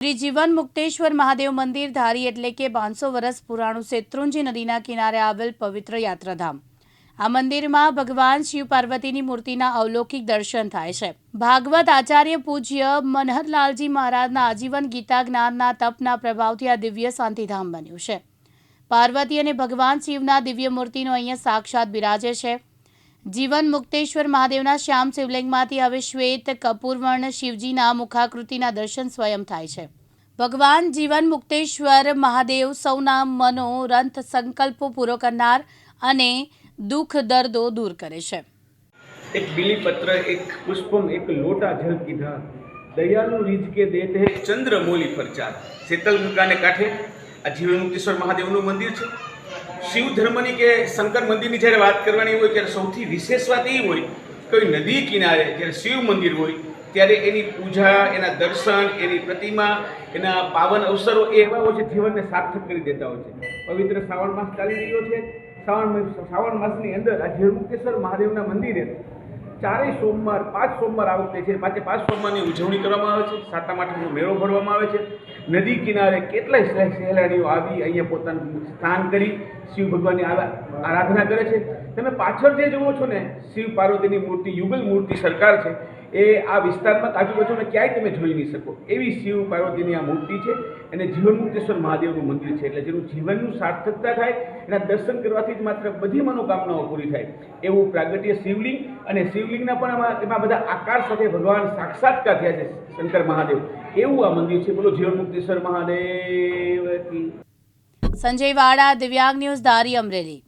શ્રી જીવન મુક્તેશ્વર મહાદેવ મંદિર ધારી એટલે કે 500 વર્ષ પુરાણું શેત્રુંજી નદીના કિનારે આવેલ પવિત્ર યાત્રાધામ। આ મંદિરમાં ભગવાન શિવ પાર્વતીની મૂર્તિના અવલૌકિક દર્શન થાય છે। ભાગવત આચાર્ય પૂજ્ય મનહરલાલજી મહારાજના આજીવન ગીતા જ્ઞાનના તપના પ્રભાવથી આ દિવ્ય શાંતિધામ બન્યું છે। પાર્વતી અને ભગવાન શિવના દિવ્ય મૂર્તિનો અહીંયા સાક્ષાત બિરાજે છે। જીવન મુક્તેશ્વર મહાદેવના શ્યામ શિવલિંગમાંથી હવે શ્વેત કપૂરવર્ણ શિવજીના મુખાકૃતિના દર્શન સ્વયં થાય છે। ભગવાન જીવન મુક્તેશ્વર મહાદેવ સૌના મનોરથ સંકલ્પો પૂરો કરનાર અને दुख दर्दो दूर करे छे। एक बिली पत्र एक पुष्पम एक लोटा जल कीधा दयालु रीझ के देते हैं चंद्रमौली प्रचार। शीतल गंगा ने कांठे आ जीवन मुक्तेश्वर महादेवનું મંદિર છે। શિવ ધર્મની કે શંકર મંદિરની જ્યારે વાત કરવાની હોય ત્યારે સૌથી વિશેષ વાત એ હોય કોઈ નદી કિનારે જ્યારે શિવ મંદિર હોય ત્યારે એની પૂજા, એના દર્શન, એની પ્રતિમા, એના પાવન અવસરો એ એવા હોય છે જીવનને સાર્થક કરી દેતા હોય છે। પવિત્ર શ્રાવણ માસ ચાલી રહ્યો છે। શ્રાવણ માસની અંદર આ જીવન મુક્તેશ્વર મહાદેવના મંદિરે 5 સોમવાર આ વખતે છે। 5 સોમવારની ઉજવણી કરવામાં આવે છે। સાતમ આઠમનો મેળો ભરવામાં આવે છે। નદી કિનારે કેટલાય સહેલાણીઓ આવી અહીંયા પોતાનું સ્નાન કરી શિવ ભગવાનની આરાધના કરે છે। તમે પાછળ જે જુઓ છો ને શિવ પાર્વતીની મૂર્તિ યુગલ મૂર્તિ સરકાર છે એ આ વિસ્તારમાં આજુબાજુમાં ક્યાંય તમે જોઈ નહીં શકો એવી શિવ પાર્વતીની આ મૂર્તિ છે અને જીવન મુક્તેશ્વર મહાદેવનું મંદિર છે। એટલે જેનું જીવનનું સાર્થકતા થાય એના દર્શન કરવાથી જ માત્ર બધી મનોકામનાઓ પૂરી થાય એવું પ્રાગટ્ય શિવલિંગ અને શિવલિંગના પણ એમાં બધા આકાર સાથે ભગવાન સાક્ષાત્કાર થયા છે શંકર મહાદેવ એવું આ મંદિર છે। બોલો જીવન મુક્તેશ્વર મહાદેવ કી। સંજય વાડા, દિવ્યાંગ ન્યૂઝ, ધારી, અમરેલી।